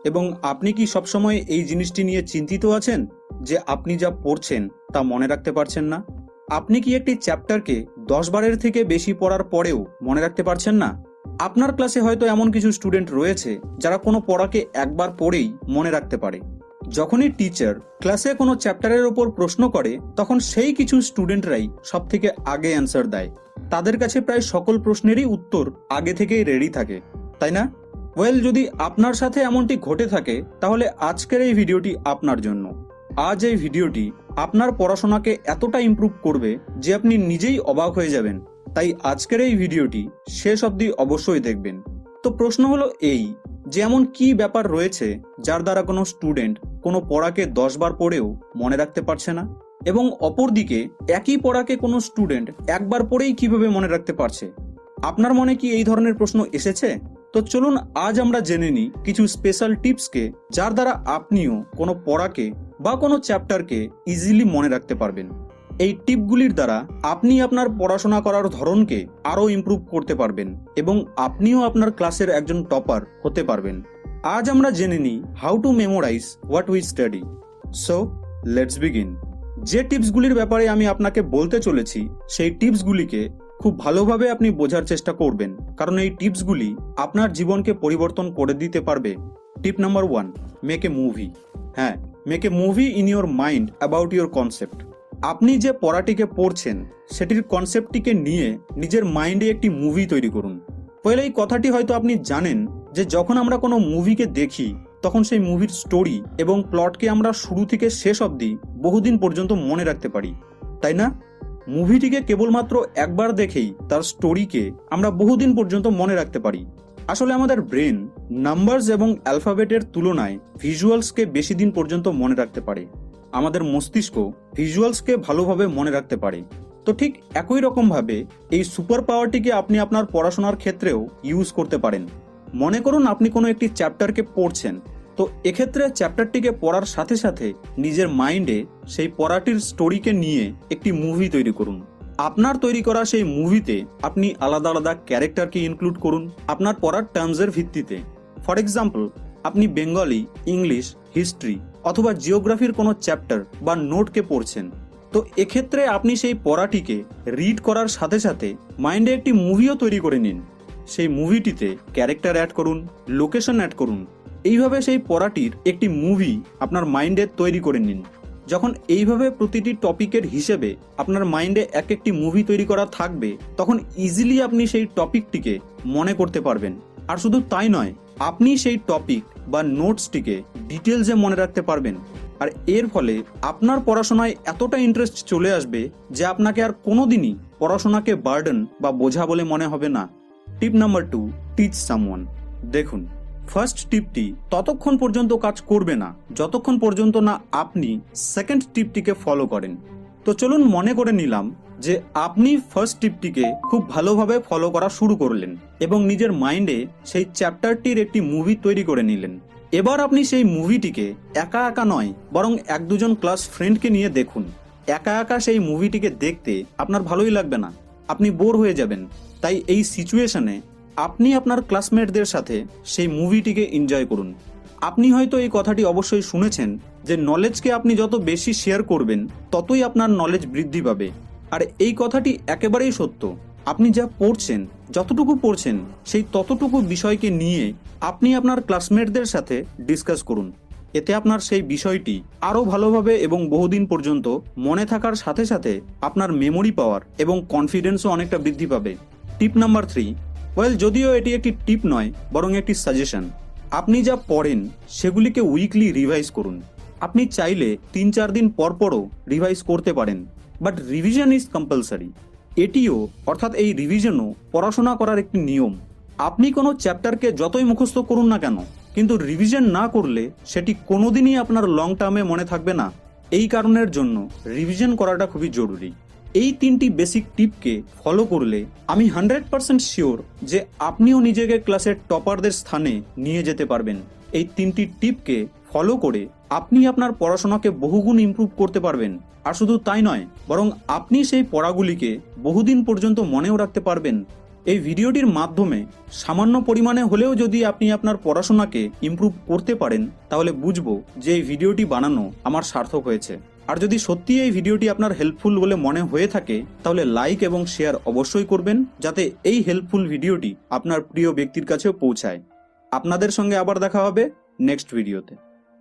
এবং আপনি কি সবসময় এই জিনিসটি নিয়ে চিন্তিত আছেন যে আপনি যা পড়ছেন তা মনে রাখতে পারছেন না? আপনি কি একটি চ্যাপ্টারকে 10 বারের থেকে বেশি পড়ার পরেও মনে রাখতে পারছেন না? আপনার ক্লাসে হয়তো এমন কিছু স্টুডেন্ট রয়েছে যারা কোনো পড়াকে একবার পড়েই মনে রাখতে পারে। যখনই টিচার ক্লাসে কোনো চ্যাপ্টারের ওপর প্রশ্ন করে তখন সেই কিছু স্টুডেন্টরাই সব থেকে আগে অ্যান্সার দেয়। তাদের কাছে প্রায় সকল প্রশ্নেরই উত্তর আগে থেকেই রেডি থাকে, তাই না? যদি আপনার সাথে এমনটি ঘটে থাকে তাহলে আজকের এই ভিডিওটি আপনার জন্য। আজ এই ভিডিওটি আপনার পড়াশোনাকে এতটা ইমপ্রুভ করবে যে আপনি নিজেই অবাক হয়ে যাবেন। তাই আজকের এই ভিডিওটি শেষ অবধি অবশ্যই দেখবেন। তো প্রশ্ন হলো এই যে এমন কি ব্যাপার রয়েছে যার দ্বারা কোনো স্টুডেন্ট কোনো পড়াকে 10 বার পড়েও মনে রাখতে পারছে না, এবং অপরদিকে একই পড়াকে কোনো স্টুডেন্ট একবার পড়েই কিভাবে মনে রাখতে পারছে? আপনার মনে কি এই ধরনের প্রশ্ন এসেছে? তো চলুন আজ আমরা জেনে নিই কিছু স্পেশাল টিপসকে যার দ্বারা আপনিও কোনো পড়াকে বা কোনো চ্যাপ্টারকে ইজিলি মনে রাখতে পারবেন। এই টিপগুলির দ্বারা আপনি আপনার পড়াশোনা করার ধরনকে আরও ইমপ্রুভ করতে পারবেন এবং আপনিও আপনার ক্লাসের একজন টপার হতে পারবেন। আজ আমরা জেনে নিই how to memorize what we study. So let's begin. যে টিপসগুলির ব্যাপারে আমি আপনাকে বলতে চলেছি সেই টিপসগুলিকে খুব ভালোভাবে আপনি বোঝার চেষ্টা করবেন, কারণ এই টিপসগুলি আপনার জীবনকে পরিবর্তন করে দিতে পারবে। Tip number 1, make a movie. হ্যাঁ, make a movie in your mind about your concept. আপনি যে পড়াটিকে পড়ছেন সেটির কনসেপ্টটিকে নিয়ে নিজের মাইন্ডে একটি মুভি তৈরি করুন। এই কথাটি হয়তো আপনি জানেন যে যখন আমরা কোনো মুভিকে দেখি তখন সেই মুভির স্টোরি এবং প্লটকে আমরা শুরু থেকে শেষ অবধি বহুদিন পর্যন্ত মনে রাখতে পারি, তাই না? মুভিটিকে কেবলমাত্র একবার দেখেই তার স্টোরিকে আমরা বহুদিন পর্যন্ত মনে রাখতে পারি। আসলে আমাদের ব্রেন নাম্বারস এবং অ্যালফাবেটের তুলনায় ভিজুয়ালসকে বেশি দিন পর্যন্ত মনে রাখতে পারে। আমাদের মস্তিষ্ক ভিজুয়ালসকে ভালোভাবে মনে রাখতে পারে। তো ঠিক একই রকমভাবে এই সুপার পাওয়ারটিকে আপনি আপনার পড়াশোনার ক্ষেত্রেও ইউজ করতে পারেন। মনে করুন আপনি কোনো একটি চ্যাপ্টারকে পড়ছেন, তো এক্ষেত্রে চ্যাপ্টারটিকে পড়ার সাথে সাথে নিজের মাইন্ডে সেই পড়াটির স্টোরিকে নিয়ে একটি মুভি তৈরি করুন। আপনার তৈরি করা সেই মুভিতে আপনি আলাদা আলাদা ক্যারেক্টারকে ইনক্লুড করুন আপনার পড়ার টার্মসের ভিত্তিতে। ফর এক্সাম্পল, আপনি বেঙ্গলি, ইংলিশ, হিস্ট্রি অথবা জিওগ্রাফির কোনো চ্যাপ্টার বা নোটকে পড়ছেন, তো এক্ষেত্রে আপনি সেই পড়াটিকে রিড করার সাথে সাথে মাইন্ডে একটি মুভিও তৈরি করে নিন। সেই মুভিটিতে ক্যারেক্টার অ্যাড করুন, লোকেশন অ্যাড করুন। এইভাবে সেই পড়াটির একটি মুভি আপনার মাইন্ডে তৈরি করে নিন। যখন এইভাবে প্রতিটি টপিকের হিসেবে আপনার মাইন্ডে এক একটি মুভি তৈরি করা থাকবে তখন ইজিলি আপনি সেই টপিকটিকে মনে করতে পারবেন। আর শুধু তাই নয়, আপনি সেই টপিক বা নোটসটিকে ডিটেলসে মনে রাখতে পারবেন। আর এর ফলে আপনার পড়াশোনায় এতটা ইন্টারেস্ট চলে আসবে যে আপনাকে আর কোনোদিনই পড়াশোনাকে বার্ডেন বা বোঝা বলে মনে হবে না। টিপ নাম্বার 2, টিচ সামওয়ান। দেখুন, ফার্স্ট টিপটি ততক্ষণ পর্যন্ত কাজ করবে না যতক্ষণ পর্যন্ত না আপনি সেকেন্ড টিপটিকে ফলো করেন। তো চলুন মনে করে নিলাম যে আপনি ফার্স্ট টিপটিকে খুব ভালোভাবে ফলো করা শুরু করলেন এবং নিজের মাইন্ডে সেই চ্যাপ্টারটির একটি মুভি তৈরি করে নিলেন। এবার আপনি সেই মুভিটিকে একা একা নয় বরং 1-2জন ক্লাস ফ্রেন্ডকে নিয়ে দেখুন। একা একা সেই মুভিটিকে দেখতে আপনার ভালোই লাগবে না, আপনি বোর হয়ে যাবেন। তাই এই সিচুয়েশনে আপনি আপনার ক্লাসমেটদের সাথে সেই মুভিটিকে এনজয় করুন। আপনি হয়তো এই কথাটি অবশ্যই শুনেছেন যে নলেজকে আপনি যত বেশি শেয়ার করবেন ততই আপনার নলেজ বৃদ্ধি পাবে। আর এই কথাটি একেবারেই সত্য। আপনি যা পড়ছেন, যতটুকু পড়ছেন সেই ততটুকু বিষয়কে নিয়ে আপনি আপনার ক্লাসমেটদের সাথে ডিসকাস করুন। এতে আপনার সেই বিষয়টি আরও ভালোভাবে এবং বহুদিন পর্যন্ত মনে থাকার সাথে সাথে আপনার মেমোরি পাওয়ার এবং কনফিডেন্সও অনেকটা বৃদ্ধি পাবে। টিপ নাম্বার 3, যদিও এটি একটি টিপ নয় বরং একটি সাজেশন, আপনি যা পড়েন সেগুলিকে উইকলি রিভাইজ করুন। আপনি চাইলে 3-4 দিন পরও রিভাইজ করতে পারেন, বাট রিভিশন ইজ কম্পালসারি। এটিও অর্থাৎ এই রিভিশনও পড়াশোনা করার একটি নিয়ম। আপনি কোনো চ্যাপ্টারকে যতই মুখস্থ করুন না কেন, কিন্তু রিভিশন না করলে সেটি কোনোদিনই আপনার লং টার্মে মনে থাকবে না। এই কারণের জন্য রিভিশন করাটা খুবই জরুরি। এই 3টি বেসিক টিপকে ফলো করলে আমি 100% শিওর যে আপনিও নিজেকে ক্লাসের টপারদের স্থানে নিয়ে যেতে পারবেন। এই 3টি টিপকে ফলো করে আপনি আপনার পড়াশোনাকে বহুগুণ ইমপ্রুভ করতে পারবেন। আর শুধু তাই নয়, বরং আপনি সেই পড়াগুলিকে বহুদিন পর্যন্ত মনেও রাখতে পারবেন। এই ভিডিওটির মাধ্যমে সামান্য পরিমাণে হলেও যদি আপনি আপনার পড়াশোনাকে ইমপ্রুভ করতে পারেন, তাহলে বুঝবো যে এই ভিডিওটি বানানো আমার সার্থক হয়েছে। আর যদি সত্যি এই ভিডিওটি আপনার হেল্পফুল বলে মনে হয়ে থাকে, তাহলে লাইক এবং শেয়ার অবশ্যই করবেন, যাতে এই হেল্পফুল ভিডিওটি আপনার প্রিয় ব্যক্তির কাছেও পৌঁছায়। আপনাদের সঙ্গে আবার দেখা হবে নেক্সট ভিডিওতে।